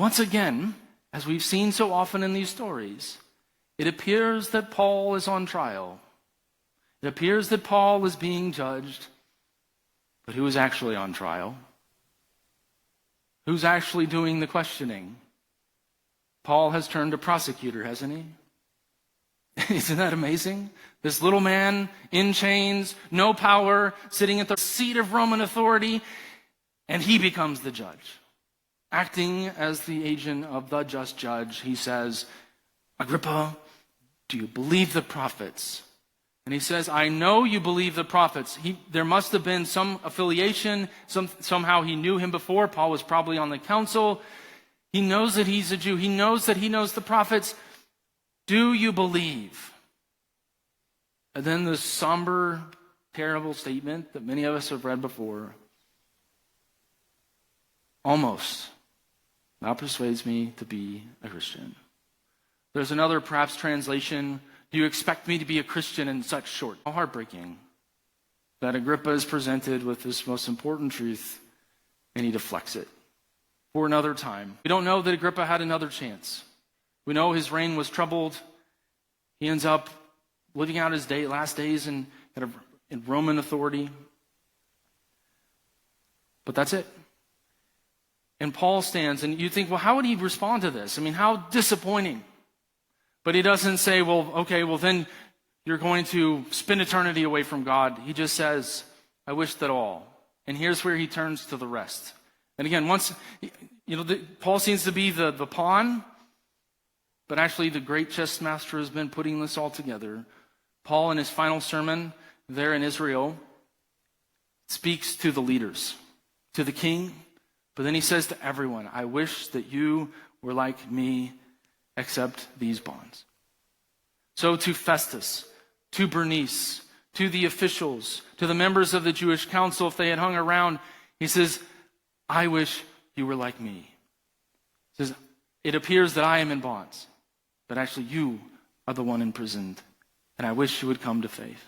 once again, as we've seen so often in these stories, it appears that Paul is on trial. It appears that Paul is being judged. But who is actually on trial? Who's actually doing the questioning? Paul has turned to prosecutor, hasn't he? Isn't that amazing? This little man in chains, no power, sitting at the seat of Roman authority, and he becomes the judge. Acting as the agent of the just judge, he says, Agrippa, do you believe the prophets? And he says, I know you believe the prophets. There must have been some affiliation. Somehow he knew him before. Paul was probably on the council. He knows that he's a Jew. He knows that he knows the prophets. Do you believe? And then the somber, terrible statement that many of us have read before. Almost now persuades me to be a Christian. There's another perhaps translation. Do you expect me to be a Christian in such short? How heartbreaking that Agrippa is presented with this most important truth and he deflects it for another time. We don't know that Agrippa had another chance. We know his reign was troubled. He ends up living out his last days in Roman authority. But that's it. And Paul stands, and you think, well, how would he respond to this? I mean, how disappointing. But he doesn't say, well, okay, well then you're going to spend eternity away from God. He just says, I wish that all. And here's where he turns to the rest. And again, Paul seems to be the pawn, but actually the great chess master has been putting this all together. Paul, in his final sermon there in Israel, speaks to the leaders, to the king, but then he says to everyone, I wish that you were like me, except these bonds. So to Festus, to Bernice, to the officials, to the members of the Jewish council, if they had hung around, he says, I wish you were like me. He says, it appears that I am in bonds, but actually you are the one imprisoned, and I wish you would come to faith.